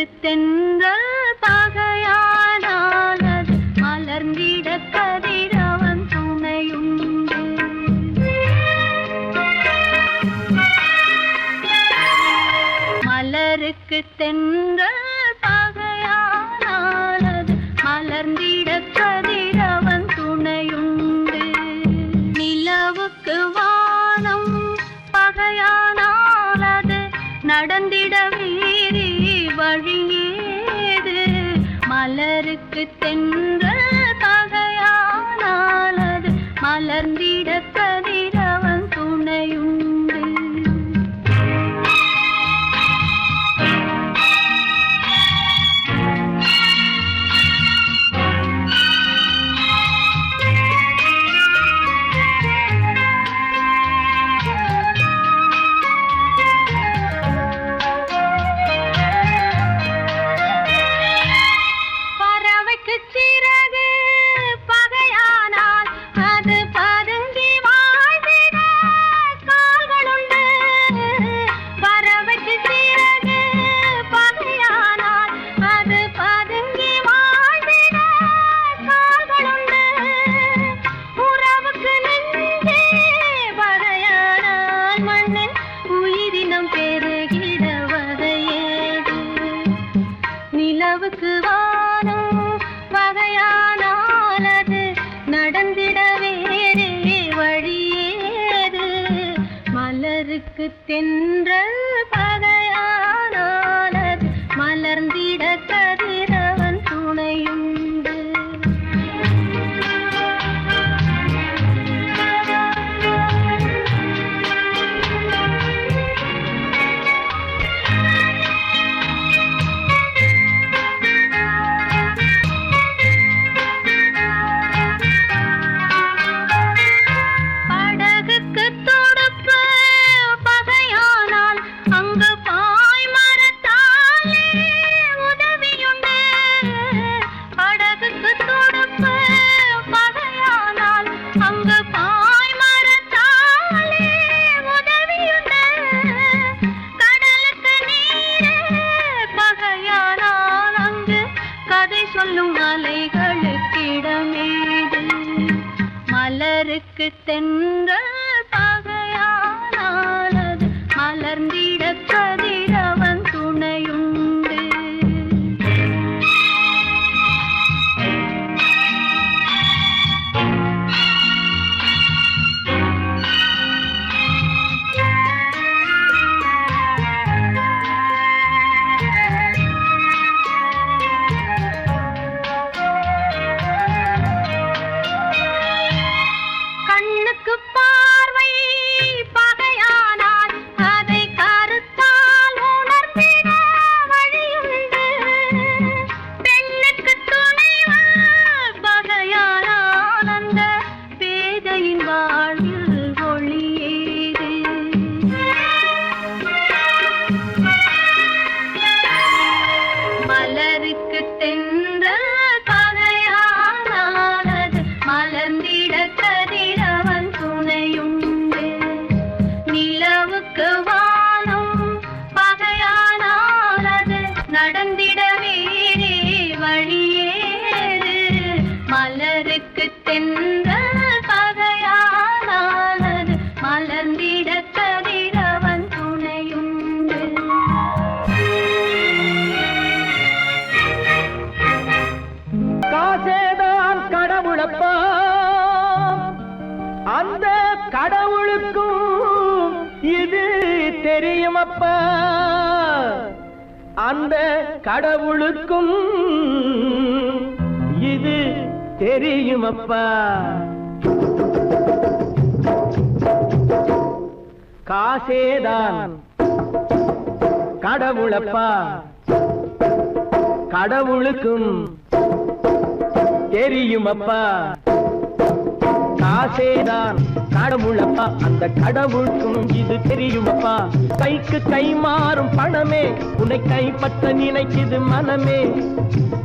மலருக்கு தென்றல் பகையானானது மலர்ந்திட கதிரவன் துணையுண்டு. மலருக்கு தென்றல் பகையானானது மலர்ந்திட கதிரவன் துணையுண்டு. நிலவுக்கு வானம் பகையானாலது நடந்திட வீரி வழியேது. மலருக்கு தென்றல் பகையானாலது மலர்ந்திட கதிரவன் துணையுண்டு. நிலவுக்கு வானம் பகையானாலது நடந்திட வேறே வழியேது. மலருக்கு தென்றல் பகையானாலது மலர்ந்திட கதிரவன் துணையுண்டு. சொல்லும் அலைகளுக்கிடமேது. மலருக்கு தென்றல் பகையானாலது மலர்ந்திட கதிரவன் துணையுண்டு. பார்வை பகையானால் அதை கருத்தால் உணர்ந்திட வழியுண்டு. பெண்ணுக்கு துணைவன் பகையானால் அந்த பேதையின் வாழ்வில் ஒளியேது. மலருக்கு தென்றல் பகையானாலது மலர்ந்திட கதிரவன் துணையுண்டு. நிலவுக்கு வானம் பகையானாலது நடந்திட வேறே வழியேது. மலருக்கு தென்றல் பகையானாலது மலர்ந்திட கதிரவன் துணையுண்டு. காசேதான் கடவுளப்பா, அந்த கடவுளுக்கும் இது தெரியுமப்பா. அந்த கடவுளுக்கும் இது தெரியுமப்பா. காசேதான் கடவுளப்பா, கடவுளுக்கும் தெரியுமப்பா. காசேதான் கடவுளப்பா, அந்த கடவுளுக்கும் இது தெரியுமப்பா. கைக்கு கை மாறும் பணமே உன்னை கைப்பற்ற நினைக்குது மனமே.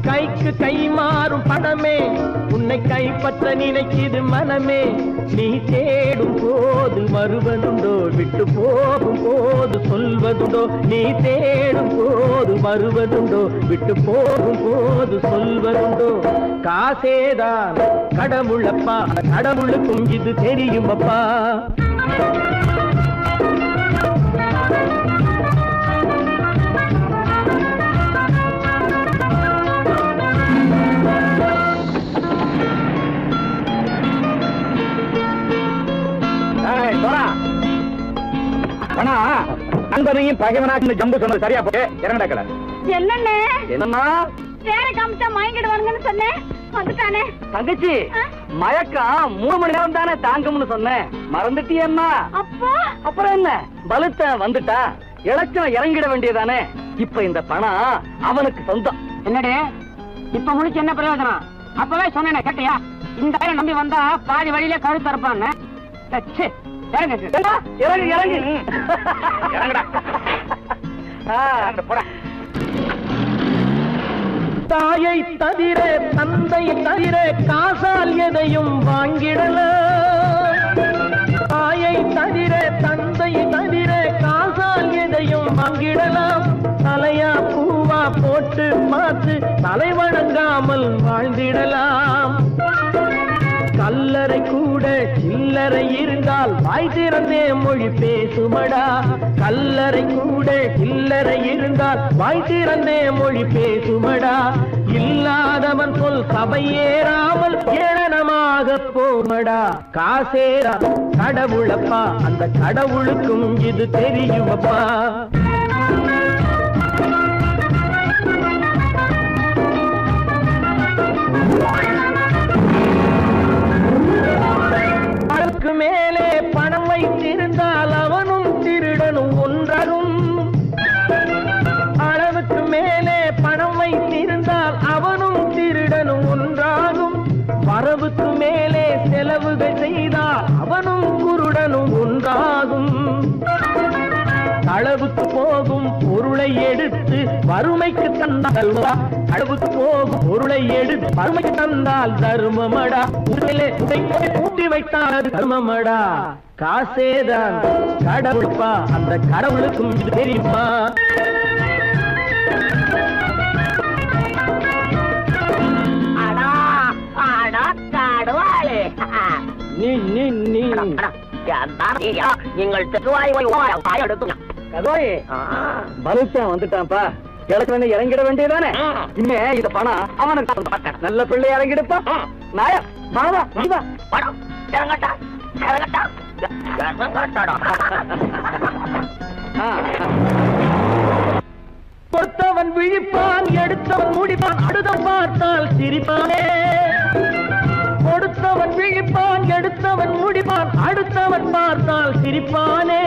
கைக்கு கை மாறும் பணமே உன்னை கைப்பற்ற நினைக்குது மனமே. நீ தேடும் தேடும் போது வருவதுண்டோ விட்டு போகும் போது சொல்வதுண்டோ நீ தேடும் போது வருவதுண்டோ விட்டு போகும் போது சொல்வதுண்டோ காசேதான் கடவுளப்பா கடவுளுக்கும் இது தெரியுமப்பா நண்பனையும் பகைவனாக்கு ஜம்பு சொன்னது சரியா போட்டு இறங்கடக்கல என்னண்ணே என்னன்னா வேற காமிச்சா மயங்கிடுவானுங்கன்னு சொன்னேன் வந்துட்டானே தங்கச்சி மயக்கம் 3 மணி நேரம் தானே தாங்கும்னு சொன்னேன் மறந்துட்டியம்மா அப்பா அப்புறம் என்ன பலுத்த வந்துட்டா இலச்சம் இறங்கிட வேண்டியதானே இப்ப இந்த பணம் அவனுக்கு சொந்தம் என்னடே இப்ப முடிச்சு என்ன பிரயோஜனம் அப்பவே சொன்னேனே கேட்டியா இந்த பையன் நம்பி வந்தா பாதி வழியில கழுத்து இருப்பான்னு இறங்கு இறங்கு இறங்குடா போடா தாயை தவிர தந்தையை தவிர காசால் எதையும் வாங்கிடலாம் தாயை தவிர தந்தையை தவிர காசால் எதையும் வாங்கிடலாம் தலையா பூவா போட்டு பார்த்து தலை வணங்காமல் வாழ்ந்திடலாம் கல்லறை கூட சில்லறை இருந்தால் வாய் திறந்தே மொழி பேசுமடா கல்லறை கூட சில்லறை இருந்தால் வாய் திறந்தே மொழி பேசுமடா இல்லாதவன் சொல் சபையேறாமல் ஏளனமாக போமடா காசேரா கடவுளப்பா அந்த கடவுளுக்கும் இது தெரியுமப்பா அளவுக்கு மேலே பணம் வைத்திருந்தால் அவனும் திருடனும் ஒன்றாகும் அளவுக்கு மேலே பணம் வைத்திருந்தால் அவனும் திருடனும் ஒன்றாகும் வரவுக்கு மேலே செலவுகள் செய்தால் அவனும் குருடனும் ஒன்றாகும் அளவுக்கு போகும் பொருளை எடுத்து வறுமைக்கு தந்தால் அளவுக்கு போகும் பொருளை எடுத்து வறுமைக்கு தந்தால் தர்மமடா கூட்டி வைத்தால் தர்மமடா காசேதான் கடவுள்ப்பா அந்த கடவுளுக்கும் இது தெரியுமா நீ நீ நீ நீங்கள் தெருவாய் எடுத்து கதோய் பலுத்தன் வந்துட்டான்ப்பா கிழக்கு இறங்கிட வேண்டியதானே இனிமே இந்த பணம் அவனுக்கு நல்ல பிள்ளை இறங்கிடுப்பா நாயா மாவா வா படம் இறங்கட்டா இறங்கட்டா கொடுத்தவன் விழிப்பான் எடுத்தவன் முடிப்பான் அடுத்தவன் பார்த்தால் சிரிப்பானே கொடுத்தவன் விழிப்பான் எடுத்தவன் முடிப்பான் அடுத்தவன் பார்த்தால் சிரிப்பானே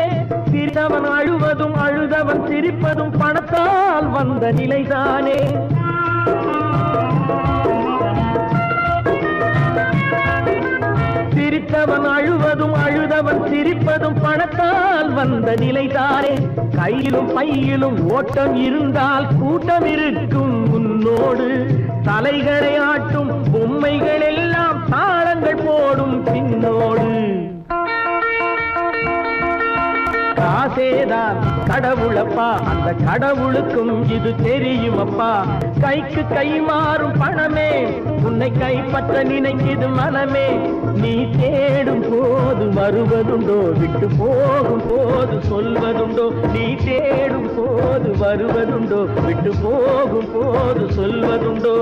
சிரித்தவன் அழுவதும் அழுதவன் சிரிப்பதும் பணத்தால் வந்த நிலைதானே சிரித்தவன் அழுவதும் அழுதவன் சிரிப்பதும் பணத்தால் வந்த நிலைதானே கையிலும் பையிலும் ஓட்டம் இருந்தால் கூட்டம் இருக்கும் உன்னோடு தலைகளை ஆட்டும் பொம்மைகள் எல்லாம் தாளங்கள் போடும் பின்னோடு காசேதான் கடவுளப்பா அந்த கடவுளுக்கும் இது தெரியுமப்பா கைக்கு கை மாறும் பணமே உன்னை கைப்பற்ற நினைக்குது மனமே நீ தேடும் போது வருவதுண்டோ விட்டு போகும் போது சொல்வதுண்டோ நீ தேடும் போது வருவதுண்டோ விட்டு போகும் போது சொல்வதுண்டோ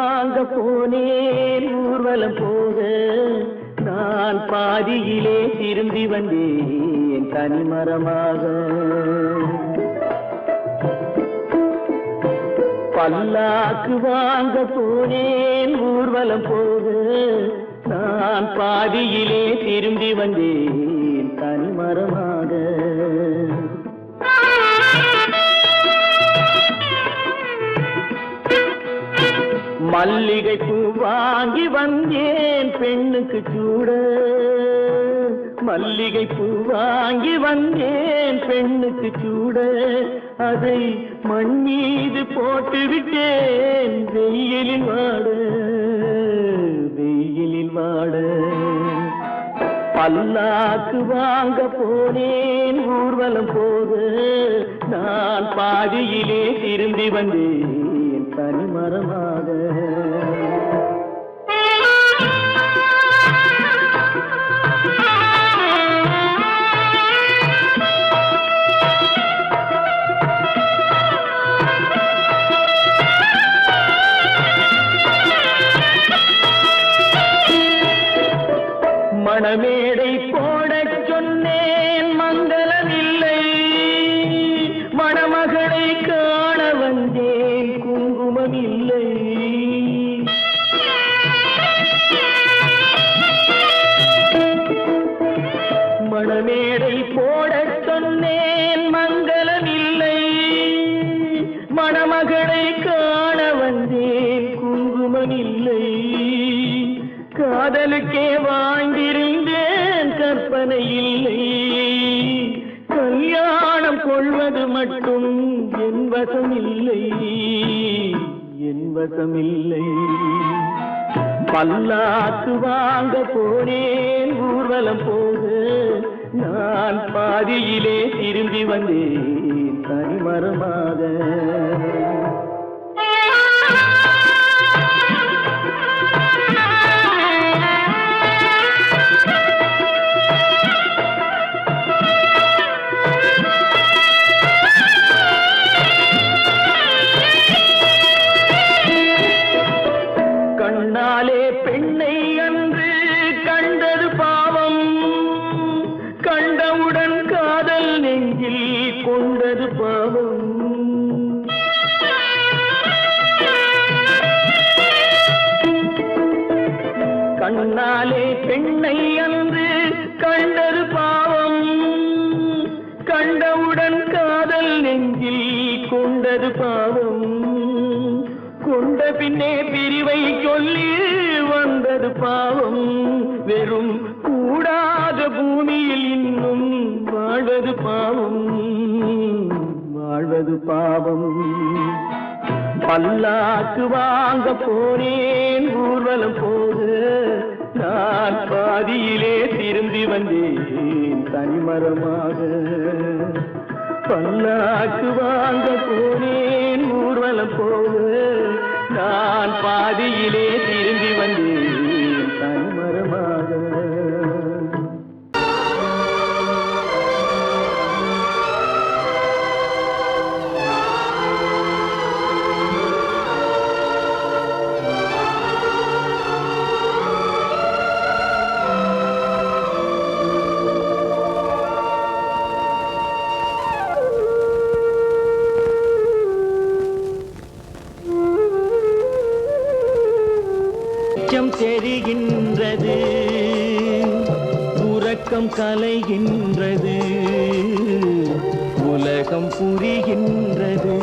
வாங்க போனேன் ஊர்வலம் போக நான் பாதியிலே திரும்பி வந்தேன் தனிமரமாக பல்லாக்கு வாங்க போனேன் ஊர்வலம் போக நான் பாதியிலே திரும்பி வந்தேன் தனிமரமாக மல்லிகை பூ வாங்கி வந்தேன் பெண்ணுக்கு சூட மல்லிகை பூ வாங்கி வந்தேன் பெண்ணுக்கு சூட அதை மண் மீது போட்டு விட்டேன் வெயிலில் வாட பல்லாக்கு வாங்க போனேன் ஊர்வலம் போக நான் பாதியிலே திரும்பி வந்தேன் தனிமரமாக மணமேடை போடச் சொன்னேன் மங்களமில்லை மணமகளை காண வந்தேன் குங்குமமில்லை மணமேடை போடச் சொன்னேன் மங்களமில்லை மணமகளை காண வந்தேன் குங்குமமில்லை காதலுக்கே வாழ்ந்திருந்தேன் கற்பனை இல்லை கல்யாணம் கொள்வது மட்டும் என் வசமில்லை பல்லாக்கு வாங்க போனேன் ஊர்வலம் போக நான் பாதியிலே திரும்பி வந்தேன் தனிமரமாக கண்ணாலே பெண்ணை அன்று கண்டது பாவம் கண்டவுடன் காதல் நெஞ்சில் கொண்டது பாவம் கண்ணாலே பெண்ணை அன்று கண்டது பாவம் கண்டவுடன் காதல் நெஞ்சில் கொண்டது பாவம் கொண்ட பின்னே பிரிவை சொல்லி வந்தது பாவம் வெறும் கூடாத பூமியில் இன்னும் வாழ்வது பாவம் பல்லாக்கு வாங்க போனேன் ஊர்வலம் போக நான் பாதியிலே திரும்பி வந்தேன் தனிமரமாக பல்லாக்கு வாங்க போனேன் ஊர்வலம் போக நான் பாதியிலே திரும்பி வந்தேன் தனிமரமாக தெரிகின்றது உறக்கம் கலைகின்றது உலகம் புரிகின்றது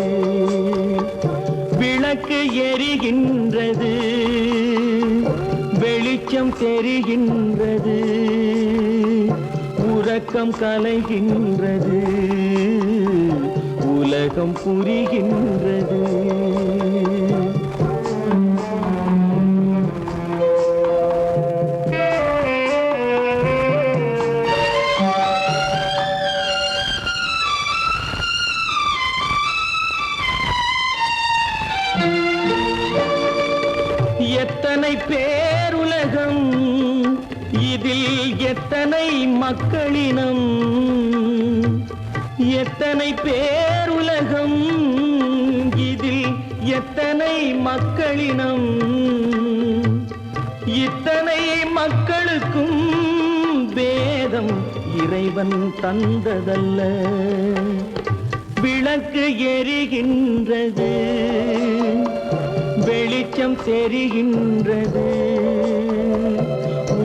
விளக்கு எரிகின்றது வெளிச்சம் தெரிகின்றது உறக்கம் கலைகின்றது உலகம் புரிகின்றது எத்தனை பேருலகம் இதில் எத்தனை மக்களினம் எத்தனை பேருலகம் இதில் எத்தனை மக்களினம் இத்தனை மக்களுக்கும் வேதம் இறைவன் தந்ததல்ல. விளக்கு எரிகின்றது, வெளிச்சம் தெரிகின்றது,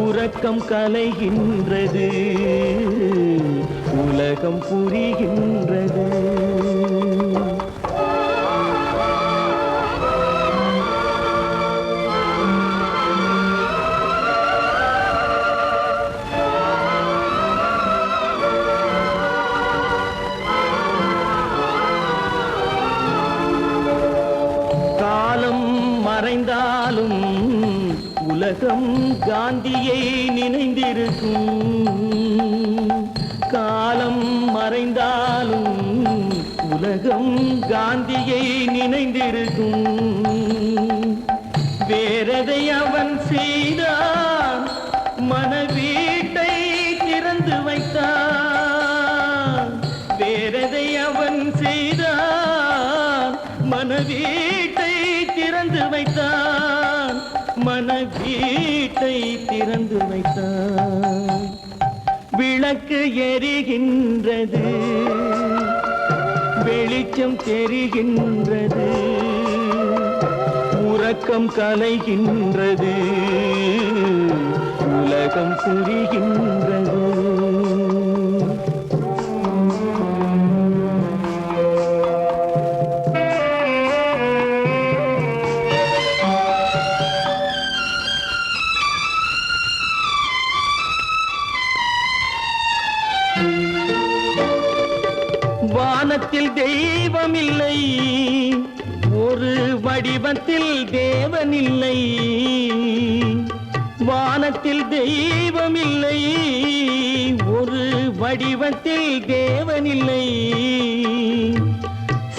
உறக்கம் கலைகின்றது, உலகம் புரிகின்றது. மறைந்தாலும் உலகம் காந்தியை நினைந்திருக்கும். காலம் மறைந்தாலும் உலகம் காந்தியை நினைந்திருக்கும். வேறதை அவன் செய்தான், மனவீட்டை திறந்து வைத்தான். வேறதை அவன் செய்தான், மனவீட்டை திறந்து வைத்தான். மனவீட்டை திறந்து வைத்தான். விளக்கு எரிகின்றது, வெளிச்சம் தெரிகின்றது, உறக்கம் கலைகின்றது, உலகம் புரிகின்றது. வானத்தில் தெய்வமில்லை, ஒரு வடிவத்தில் தேவனில்லை. வானத்தில் தெய்வமில்லை, ஒரு வடிவத்தில் தேவனில்லை.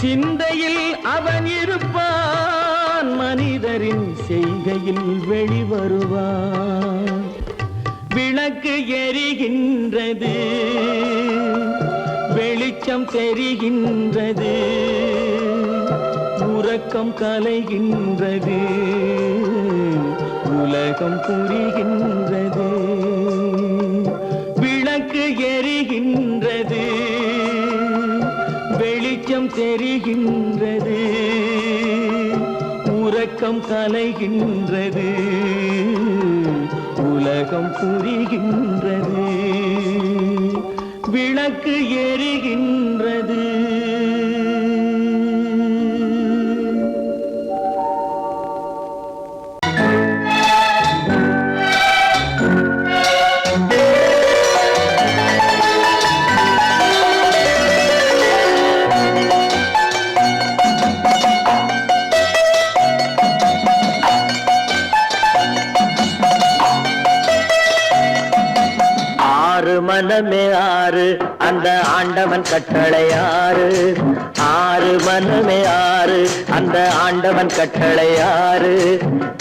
சிந்தையில் அவன் இருப்பான், மனிதரின் செய்கையில் வெளிவருவான். விளக்கு எரிகின்றது, வெளிச்சம் தெரிகின்றது, உறக்கம் கலைகின்றது, உலகம் புரிகின்றது. விளக்கு எரிகின்றது, வெளிச்சம் தெரிகின்றது, உறக்கம் கலைகின்றது, உலகம் புரிகின்றது. விளக்கு எரிகின்றது. மனமே ஆறு, அந்த ஆண்டவன் கட்டளை ஆறு. ஆறு மனமே ஆறு, அந்த ஆண்டவன் கட்டளை ஆறு.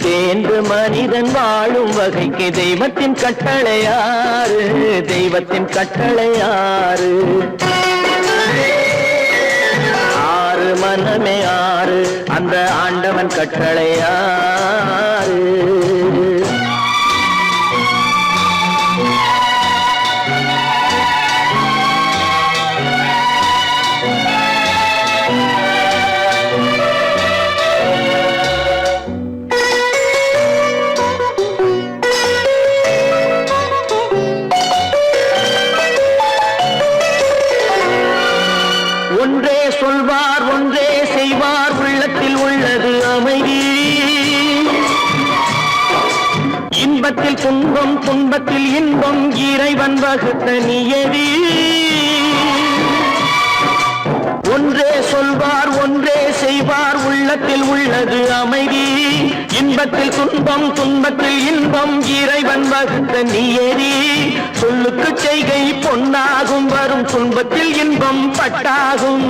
தேர்ந்து மனிதன் வாழும் வகைக்கு தெய்வத்தின் கட்டளை ஆறு. தெய்வத்தின் கட்டளை ஆறு. ஆறு மனமே ஆறு, அந்த ஆண்டவன் கட்டளை ஆறு. ஒன்றே சொல்வார், ஒன்றே செய்வார், உள்ளத்தில் உள்ளது அமைதி. இன்பத்தில் துன்பம், துன்பத்தில் இன்பம், இறைவன் வகுத்த நியதி. ஒன்றே சொல்வார், ஒன்றே செய்வார், உள்ளத்தில் உள்ளது அமைதி. இன்பத்தில் துன்பம், துன்பத்தில் இன்பம், இறைவன் வகுத்த நியதி. சொல்லுக்கு செய்கை பொன்னாகும், வரும் துன்பத்தில் இன்பம் பட்டாகும்.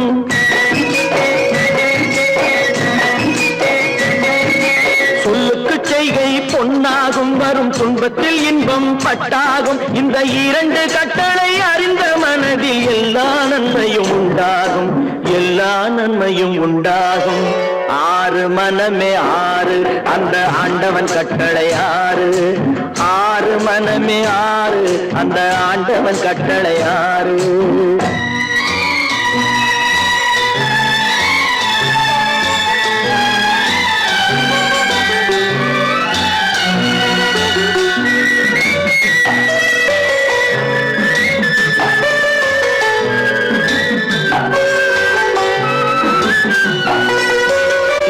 சொல்லுக்கு செய்கை பொன்னாகும், வரும் துன்பத்தில் இன்பம் பட்டாகும். இந்த இரண்டு கட்டளை அறிந்த மனதில் எல்லா நன்மையும் உண்டாகும். எல்லா நன்மையும் உண்டாகும். ஆறு மனமே ஆறு, அந்த ஆண்டவன் கட்டளை ஆறு. ஆறு மனமே ஆறு, அந்த ஆண்டவன் கட்டளை ஆறு.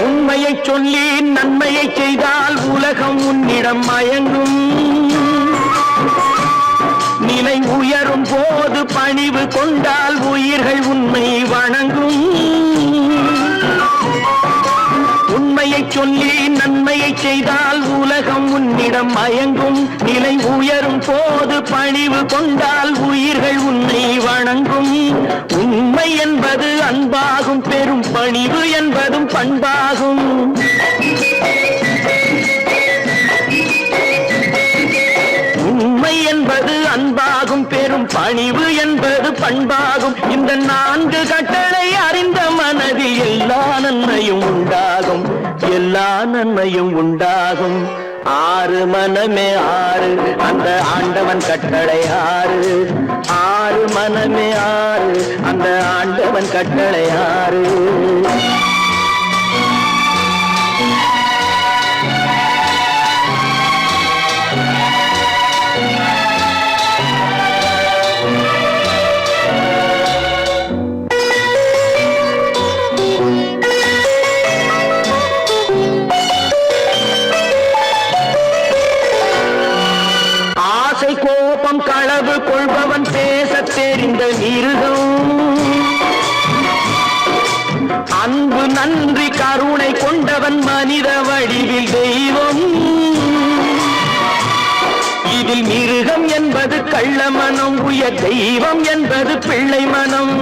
உண்மையை சொல்லி நன்மையை செய்தால் உலகம் உன்னிடம் மயங்கும். நிலை உயரும் போது பணிவு கொண்டால் உயிர்கள் உன்னை வணங்கும். உண்மையை சொல்லி நன்மையை செய்தால் உலகம் உன்னிடம் மயங்கும். நிலை உயரும் போது பணிவு கொண்டால் உயிர்கள் உன்னை வணங்கும். உண்மை என்பது அன்பாகும், பெரும் பணிவு என்பதும் பண்பாகும். உண்மை என்பது அன்பாகும், பெரும் பணிவு என்பது பண்பாகும். இந்த 4 கட்டளை அறிந்த மனதில் எல்லா நன்மையும் உண்டாகும். எல்லா நன்மையும் உண்டாகும். ஆறு மனமே ஆறு, அந்த ஆண்டவன் கட்டளை ஆறு. ஆறு மனமே ஆறு, அந்த ஆண்டவன் கட்டளை ஆறு. கோபம் களவு கொள்பவன் பேசத் தெரிந்த மிருகம். அன்பு நன்றி கருணை கொண்டவன் மனித வடிவில் தெய்வம். இதில் மிருகம் என்பது கள்ள மனம், உயர் தெய்வம் என்பது பிள்ளை மனம்.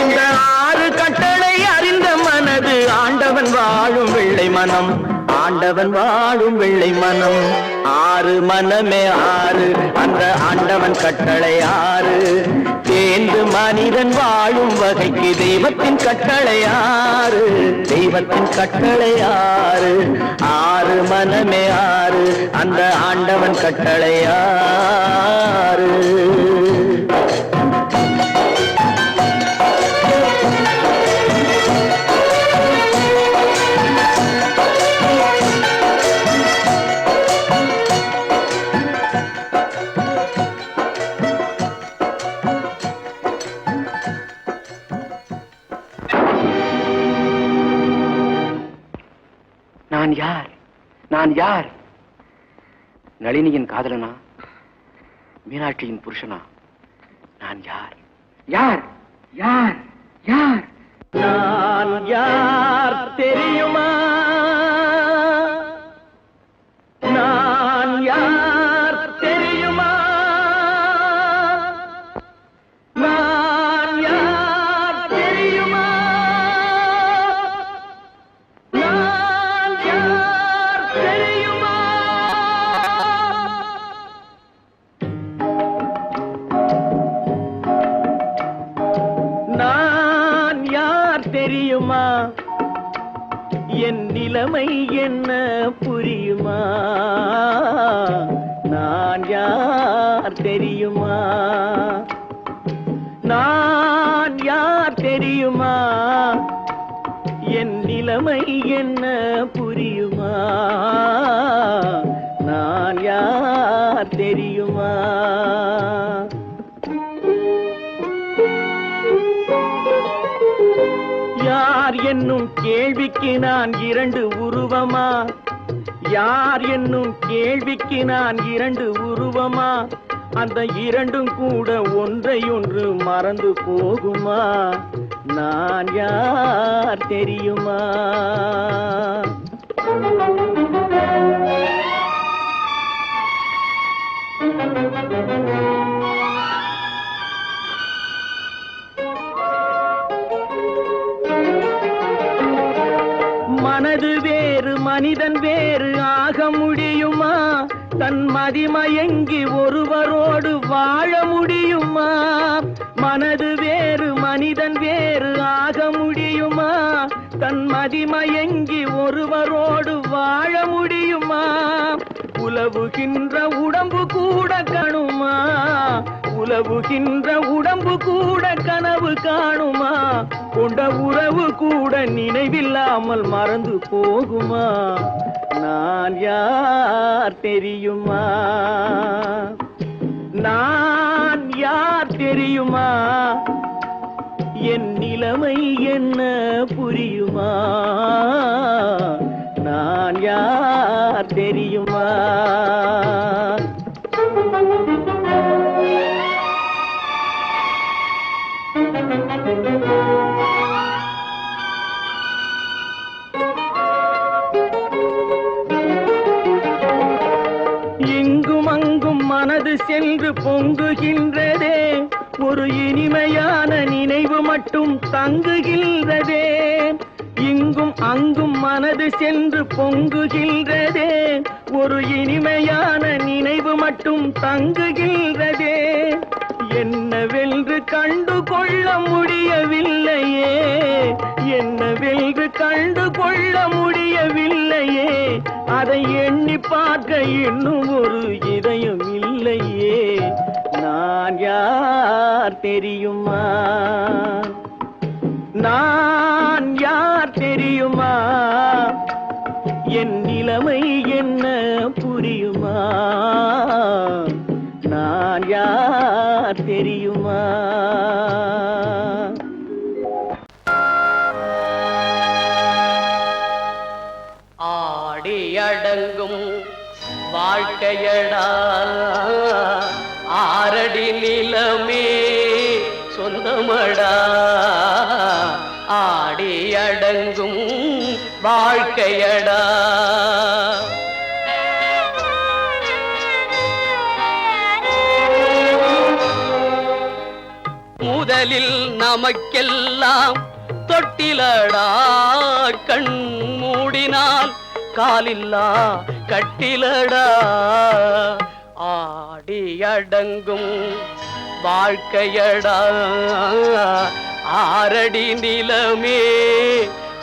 இந்த 6 கட்டளை அறிந்த மனது ஆண்டவன் வாழும் வெள்ளை மனம். ஆண்டவன் வாழும் வெள்ளை மனம். ஆறு மனமே ஆறு, அந்த ஆண்டவன் கட்டளை ஆறு. தேர்ந்து மனிதன் வாழும் வகைக்கு தெய்வத்தின் கட்டளை ஆறு. தெய்வத்தின் கட்டளை ஆறு. ஆறு மனமே ஆறு, அந்த ஆண்டவன் கட்டளை ஆறு. நான் யார்? நான் யார்? நளினியின் காதலனா? மீனாட்சியின் புருஷனா? நான் யார்? யார்? யார்? யார்? நான் யார் தெரியுமா? நான் யார் தெரியுமா? நான் யார் தெரியுமா? நான் யார் தெரியுமா? நான் யார் தெரியுமா? என் நிலைமை என்ன புரியுமா? நான் யார் தெரியுமா? நான் யார் தெரியுமா? என் நிலைமை என்ன புரியுமா? நான் யார் தெரியுமா? யார் என்னும் கேள்விக்கு நான் 2 உருவமா? யார் என்னும் கேள்விக்கு நான் 2 உருவமா? அந்த 2ம் கூட ஒன்றையொன்று மறந்து போகுமா? நான் யார் தெரியுமா? மனது வேறு மனிதன் வேறு ஆக முடியுமா? தன் மதிமயங்கி ஒருவரோடு வாழ முடியுமா? மனது வேறு மனிதன் வேறு ஆக முடியுமா? தன் மதிமயங்கி ஒருவரோடு வாழ முடியுமா? உலவுகின்ற உடம்பு கூட கணுமா? உலவுகின்ற உடம்பு கூட கனவு காணுமா? கொண்ட உறவு கூட நினைவில்லாமல் மறந்து போகுமா? நான் யார் தெரியுமா? நான் யார் தெரியுமா? என் நிலைமை என்ன புரியுமா? நான் யார் தெரியுமா? இங்கும் அங்கும் மனது சென்று பொங்குகின்றதே, ஒரு இனிமையான நினைவு மட்டும் தங்குகின்றதே. இங்கும் அங்கும் மனது சென்று பொங்குகின்றதே, ஒரு இனிமையான நினைவு மட்டும் தங்குகின்றதே. என்னவென்று கண்டு கொள்ள முடியவில்லையே, என்னவென்று கண்டு கொள்ள முடியவில்லையே. அதை எண்ணி பார்க்க இன்னும் ஒரு இதயம் இல்லையே. நான் யார் தெரியுமா? நான் யார் தெரியுமா? என் நிலைமை என்ன புரியுமா? நான் யார் தெரியுமா? ஆடி அடங்கும் வாழ்க்கையடா, ஆரடி நிலமே சொந்தமடா. ஆடி அடங்கும் வாழ்க்கையடா. முதலில் நமக்கெல்லாம் தொட்டிலடா, கண் மூடினால் காலில்லா கட்டிலடா. ஆடி அடங்கும் வாழ்க்கையடா, ஆரடி நிலமே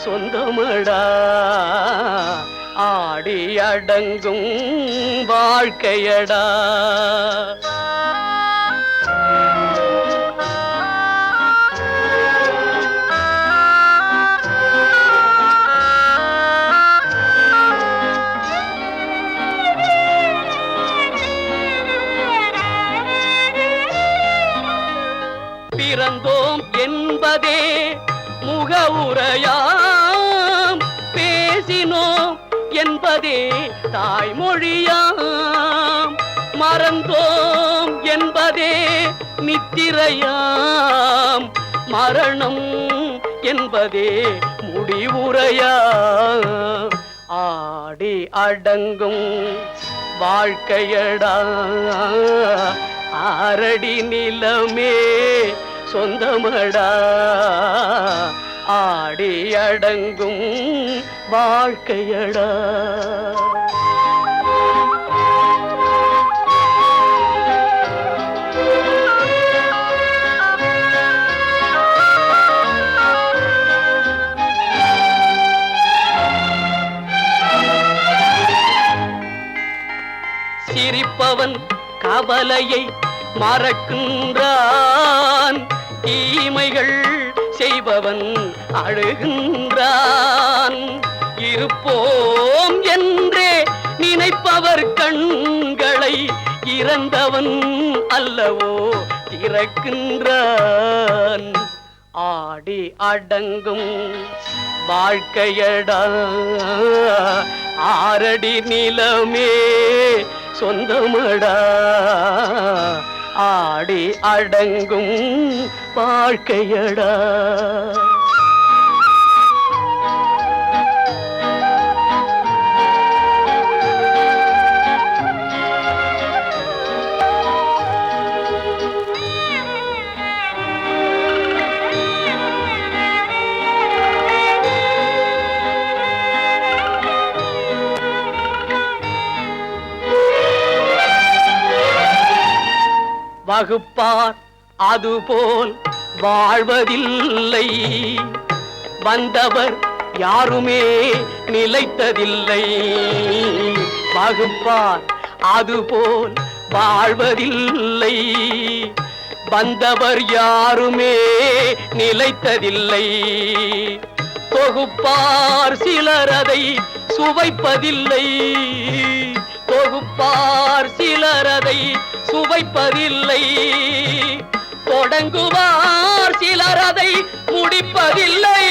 சொந்தமடா. ஆடி அடங்கும் வாழ்க்கையடா. பிறந்தோம் என்பதே முகவுரையாம், பேசினோம் என்பதே தாய்மொழியாம். மறந்தோம் என்பதே நித்திரையாம், மரணம் என்பதே முடிவுரையாம். ஆடி அடங்கும் வாழ்க்கையடா, ஆரடி நிலமே சொந்தமடா. ஆடி அடங்கும் வாழ்க்கையடா. சிரிப்பவன் கவலையை மறக்கின்றான், தீமைகள் செய்பவன் அழுகின்றான். இருப்போம் என்றே நினைப்பவர் கண்களை இறந்தவன் அல்லவோ திறக்கின்றான். ஆடி அடங்கும் வாழ்க்கையடா, ஆரடி நிலமே சொந்தமடா. ஆடி அடங்கும் வாழ்க்கையடா. வகுப்பார் அதுபோல் வாழ்வதில்லை. வந்தவர் யாருமே நிலைத்ததில்லை. வகுப்பார் அதுபோல் வாழ்வதில்லை. வந்தவர் யாருமே நிலைத்ததில்லை. தொகுப்பார் சிலர் அதை சுவைப்பதில்லை. தொகுப்பார் சிலர் அதை சுவைப்பதில்லை. தொடங்குவார் சிலர் அதை முடிப்பதில்லை.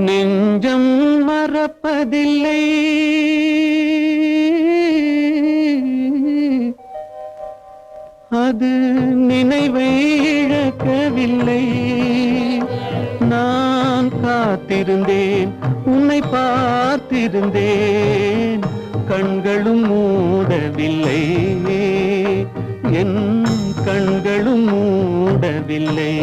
நெஞ்சம் மறப்பதில்லை, அது நினைவை இழக்கவில்லை. நான் காத்திருந்தேன், உன்னை பார்த்திருந்தேன், கண்களும் மூடவில்லை, என் கண்களும் மூடவில்லை.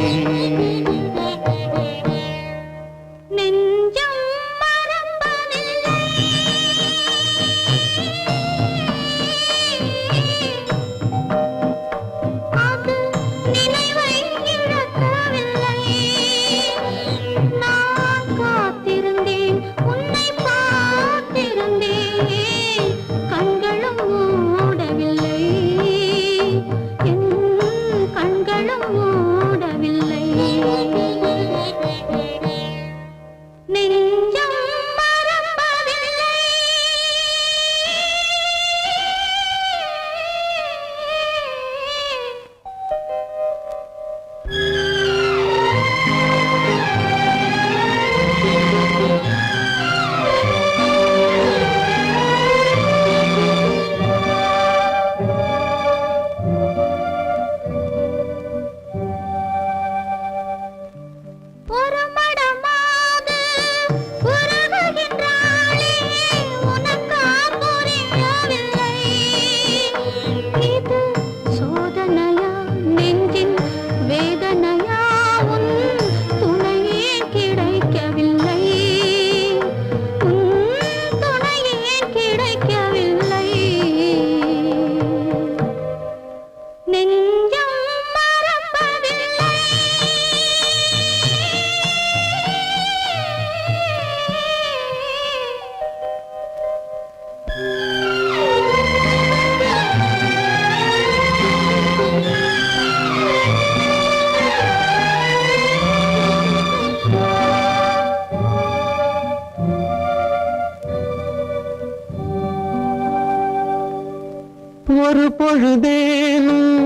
ஒரு பொழுதேனும்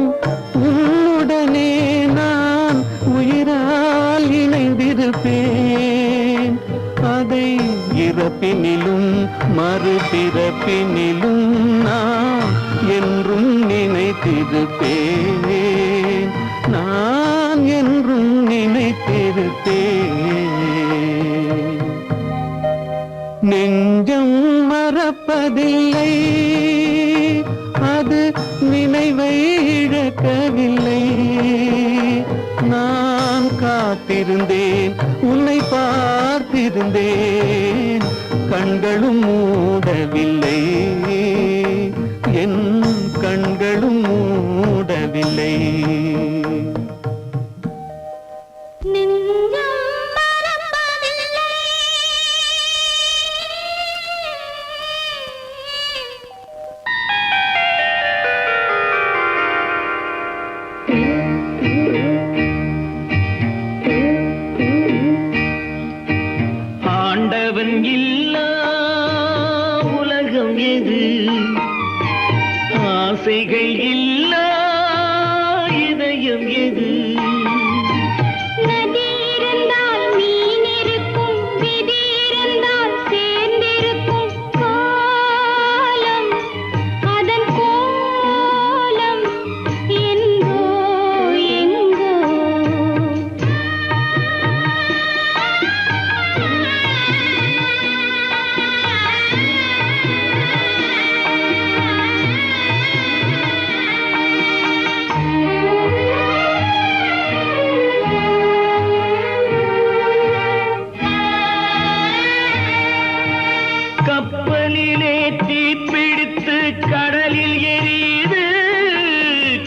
உன்னுடனே நான் உயிரால் இணைந்திருப்பேன். அதை இறப்பினிலும் மறுபிறப்பினிலும் நான் என்றும் நினைத்திருப்பேன். நான் என்றும் நினைத்திருப்பேன். நெஞ்சம் மறப்பதில்லை, அது நினைவை இழக்கவில்லை. நான் காத்திருந்தேன், உன்னை பார்த்திருந்தேன், கண்களும் மூடவில்லை, என் கண்களும் மூடவில்லை. ஆசைகள் இல்லா இதயம் எது நதி இருந்தால் மீன் இருக்கும், விதி இருந்தால் சேர்ந்திருக்கும் காலம், அதன் கோலம் எங்கோ எங்கோ. கப்பலிலே தீப்பிடித்து கடலில் எரியுது,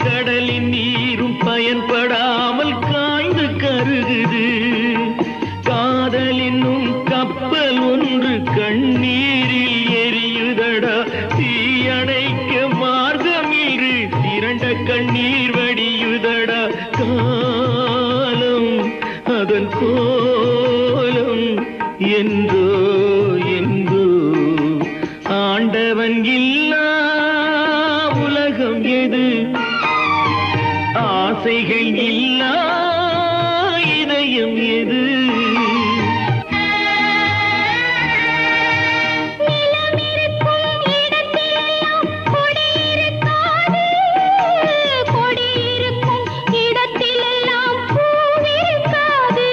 கடலின் நீரும் பயன்படாமல் காய்ந்து கருகுது. காதலினும் கப்பல் ஒன்று கண்ணீரில் எரியுதடா, தீயணைக்க மார்க்கமின்றி திரண்ட கண்ணீர் வடியுதடா. காலம் அதன் கோலம் என்றோ என்றோ, ஆண்டவன் இல்லா உலகம் எது, ஆசைகள் இல்லா இதயம் எது. நிலமிருக்கும் இடத்திலெல்லாம் கொடி இருக்காது, கொடி இருக்கும் இடத்திலெல்லாம் பூவிருக்காது.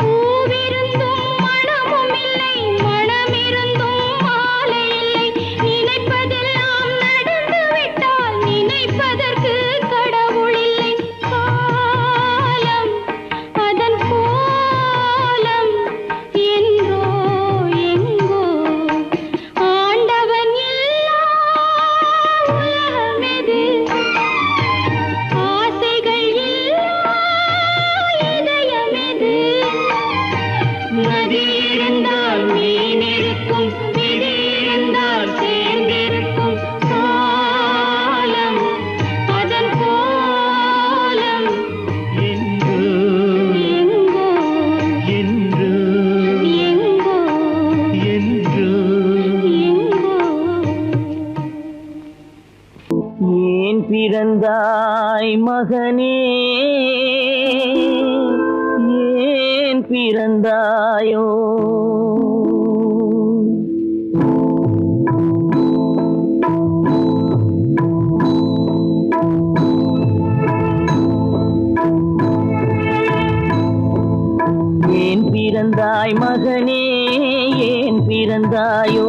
பூவிருந்தும் மணமும் இல்லை, மணமிருந்தும் மாலை இல்லை. நினைப்பதெல்லாம் நடந்துவிட்டால் நினைப்பதற்கு கடவுள் இல்லை. காலம் அதன் கோலம் என்றோ எங்கோ, ஆண்டவன் இல்லா உலகமெது, ஆசைகள் இல்லா இதயமெது. நதி இருந்தால் மீன் இருக்கும், விதி இருந்தால் சேர்ந்திருக்கும் காலம், அதன் கோலம் என்றோ எங்கோ என்றோ எங்கோ என்றோ. எங்கோ. ஏன் பிறந்தாய் மகனே, ஏன் பிறந்தாயோ? ஏன் பிறந்தாய் மகனே, ஏன் பிறந்தாயோ?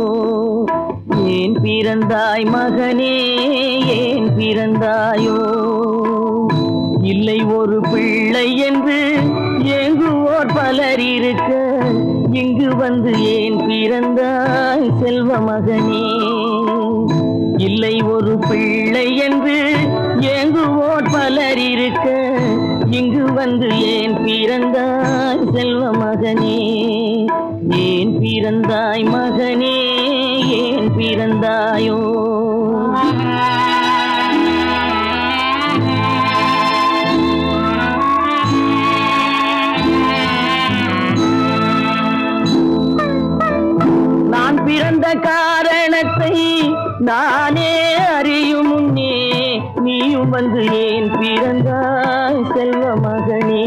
ஏன் பிறந்தாய் மகனே, ஏன் பிறந்தாயோ? இல்லை ஒரு பிள்ளை என்று ஏங்குவோர் பலர் இருக்க, இங்கு வந்து ஏன் பிறந்தாய் செல்வ மகனே? இல்லை ஒரு பிள்ளை என்று ஏங்குவோர் பலர் இருக்க, இங்கு வந்து ஏன் பிறந்தாய் செல்வ மகனே? ஏன் பிறந்தாய் மகனே, ஏன் பிறந்தாயோ? நான் பிறந்த காரணத்தை நானே அறியும் முன்னே, நீயும் வந்து ஏன் பிறந்தாய் செல்வ மகனே?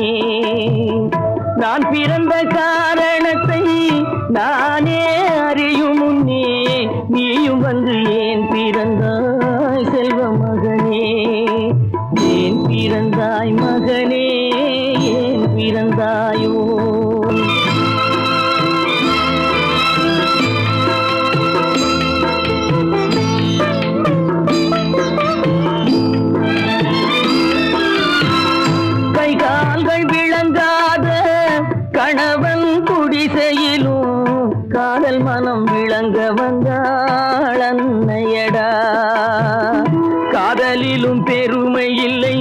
நான் பிறந்த காரணத்தை நானே அறியும் முன்னே, நீயும் வந்து ஏன் பிறந்தாய் செல்வ மகனே? ஏன் பிறந்தாய் மகனே, ஏன் பிறந்தாயோ? கை கால்கள் விளங்காத கணவன் குடிசையிலும் காதல் மனம் விளங்க வந்தாள் அன்னையடா. காதலிலும் பெருமை இல்லை,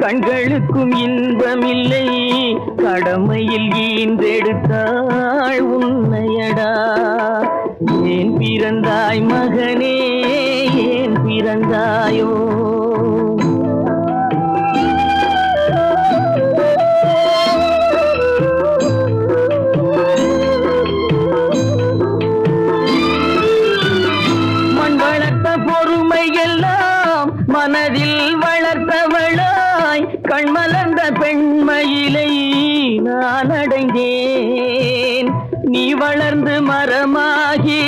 கண்களுக்கும் இன்பமில்லை, கடமையில் ஈன்றெடுத்தாள் உன்னையடா. ஏன் பிறந்தாய் மகனே, ஏன் பிறந்தாயோ? மண் வளர்த்த பொறுமை எல்லாம் மனதில் வளர்த்தவளாய் கண்மலர்ந்த பெண்மயிலை நான் அடைந்தேன். நீ வளர்ந்து மரமாகி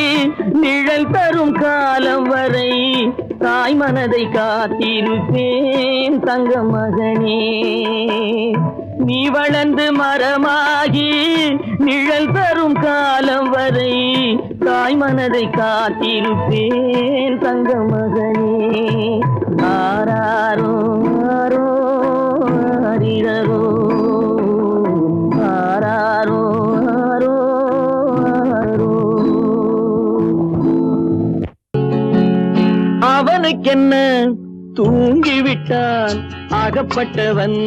நிழல் தரும் காலம் வரை தாய் மனதை காத்திருப்பேன் தங்க மகனே. நீ வளர்ந்து மரமாகி நிழல் தரும் காலம் வரை தாய் மனதை காத்திருப்பேன் தங்க மகனே. ஆராரோ ஆரோ ஆரிரரோ ஆராரோ ஆரோ ஆரோ. அவனுக்கென்ன தூங்கிவிட்டான் அகப்பட்டவன்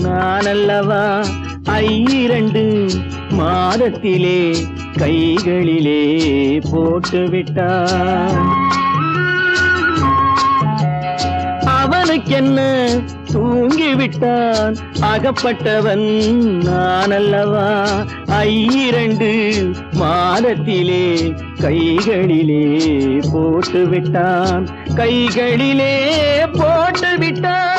நான் அல்லவா. 2 மாதத்திலே கைகளிலே போட்டுவிட்டான். அவனுக்கென்ன தூங்கிவிட்டான் அகப்பட்டவன் நான் அல்லவா. 2 மாதத்திலே கைகளிலே போட்டுவிட்டான். கைகளிலே போட்டுவிட்டான்.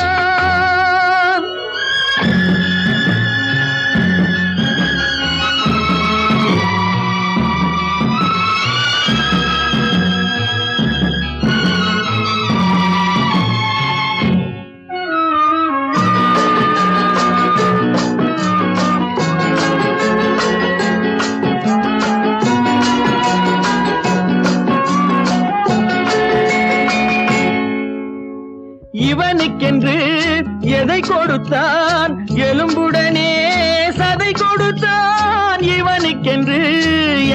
இவனுக்கென்று எதை கொடுத்தான் எலும்புடனே சதை கொடுத்தான். இவனுக்கென்று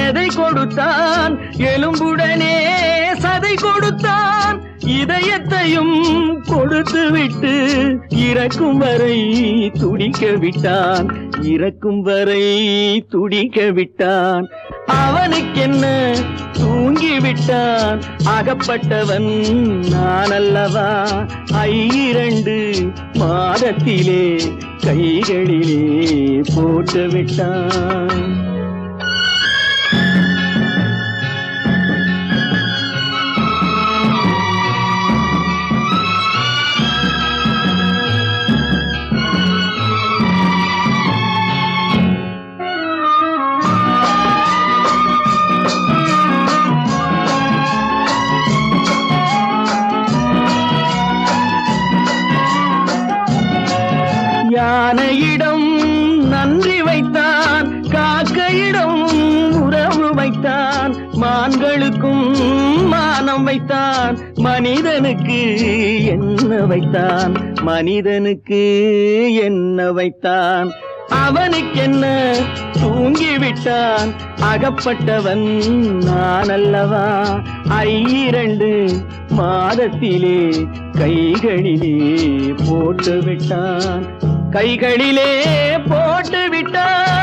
எதை கொடுத்தான் எலும்புடனே சதை கொடுத்தான். இதயத்தையும் கொடுத்து விட்டு இறக்கும் வரை துடிக்க விட்டான். இறக்கும் வரை துடிக்க விட்டான். அவனுக்கென்ன தூங்கிவிட்டான் அகப்பட்டவன் நான் அல்லவா. 2 மாதத்திலே கைகளிலே போட்டுவிட்டான். யானையிடம் நன்றி வைத்தான், காக்கையிடம் உறவு வைத்தான், மான்களுக்கும் மானம் வைத்தான், மனிதனுக்கு என்ன வைத்தான், மனிதனுக்கு என்ன வைத்தான். அவனுக்கென்ன தூங்கிவிட்டான் அகப்பட்டவன் நான் அல்லவா. 2 மாதத்திலே கைகளிலே போட்டுவிட்டான். கைகளிலே போட்டுவிட்டான்.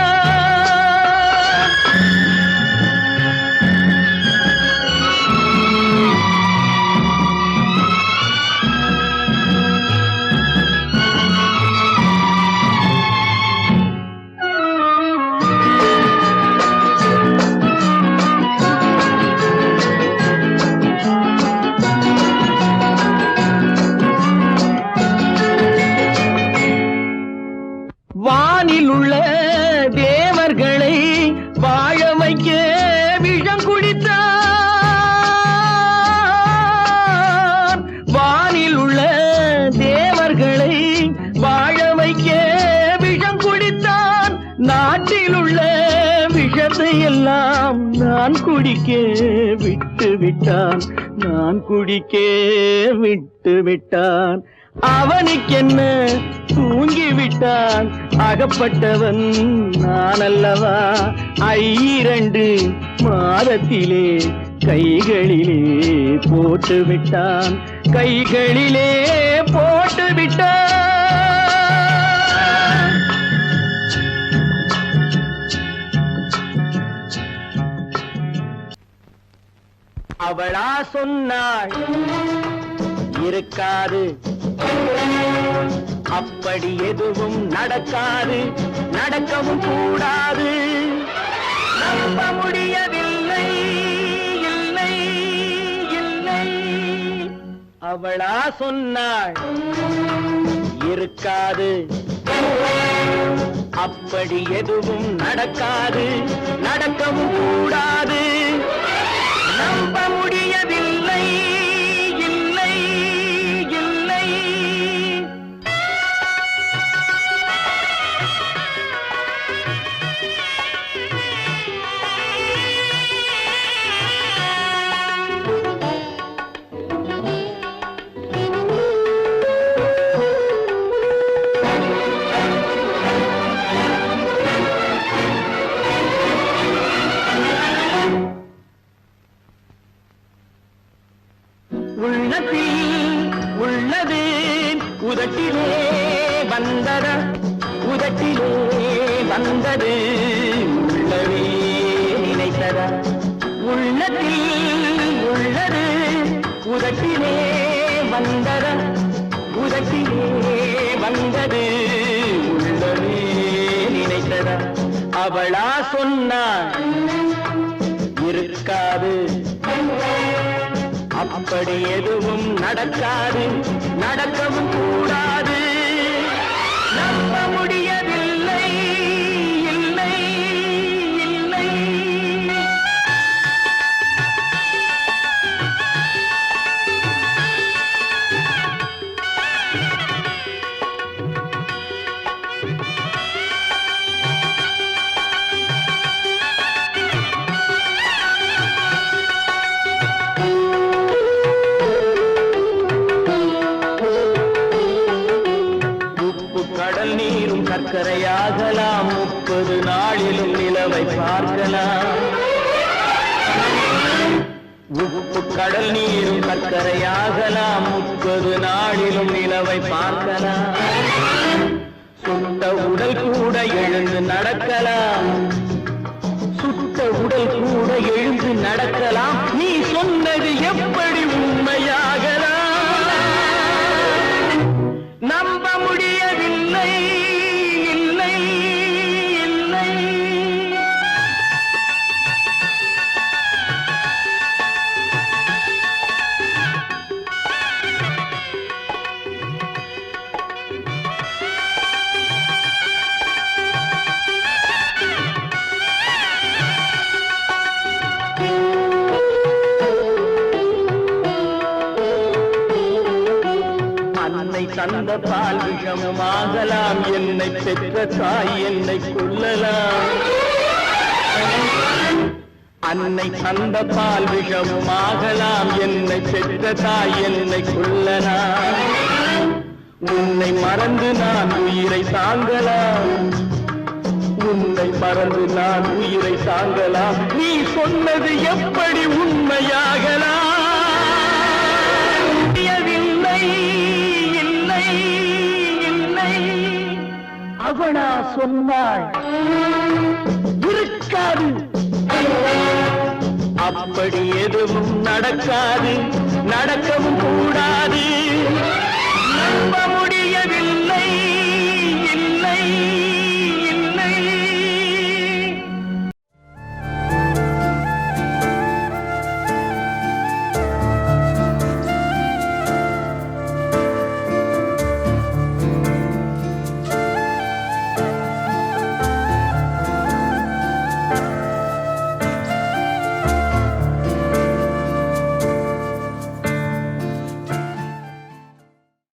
வானில் உள்ள தேவர்களை வாழ வைக்க விஷம் குடித்தான். வானில் உள்ள தேவர்களை வாழ வைக்க விஷம் குடித்தான். நாட்டில் உள்ள விஷத்தை எல்லாம் நான் குடிக்க விட்டு விட்டான். நான் குடிக்க விட்டு விட்டான். அவனுக்கென்ன தூங்கிவிட்டான் அகப்பட்டவன் நான் அல்லவா. 2 மாதத்திலே கைகளிலே போட்டுவிட்டான். கைகளிலே போட்டுவிட்டான். அவளா சொன்னாள் இருக்காது, அப்படி எதுவும் நடக்காது, நடக்கவும் கூடாது. நம்ப முடியவில்லை, இல்லை இல்லை. அவளா சொன்னாள் இருக்காது, அப்படி எதுவும் நடக்காது, நடக்கவும் கூடாது. நம்ப முடியவில்லை, இல்லை இல்லை. உள்ளது உதட்டிலே வந்ததா, உதட்டிலே வந்தது உள்ளவே நினைத்ததா. உள்ளத்தில் உள்ளது உதட்டிலே வந்ததா, உதட்டிலே வந்தது உள்ளவே நினைத்ததா. அவளா சொன்னாள் இருக்காது, அப்படி எதுவும் நடக்காது, நடக்கவும் கூடாது. நம்ப முடியவில்லை, இல்லை இல்லை. கடல் நீரும் சர்க்கரையாகலாம், 30 நாளிலும் நிலவை பார்க்கலாம். உப்பு கடல் நீரும் சர்க்கரையாகலாம், 30 நாளிலும் நிலவை பார்க்கலாம். சுட்ட உடல் கூட எழுந்து நடக்கலாம், சுட்ட உடல் கூட எழுந்து நடக்கலாம். நீ சொன்னது எப்படி உண்மையாகலாம்? நம்ப முடியவில்லை, இல்லை இல்லை. அன்னை தந்த பால் விஷமும் ஆகலாம், என்னை பெற்ற தாய் என்னை கொல்லலாம். அன்னை தந்த பால் விஷமும் ஆகலாம், என்னை பெற்ற தாய் என்னை கொல்லலாம். உன்னை மறந்து நான் உயிரை தாங்கலாம், உன்னை மறந்து நான் உயிரை தாங்கலாம். நீ சொன்னது எப்படி உண்மையாகலாம்? அவளா சொன்னாள் இருக்காது, அப்படி எதுவும் நடக்காது, நடக்கவும் கூடாது.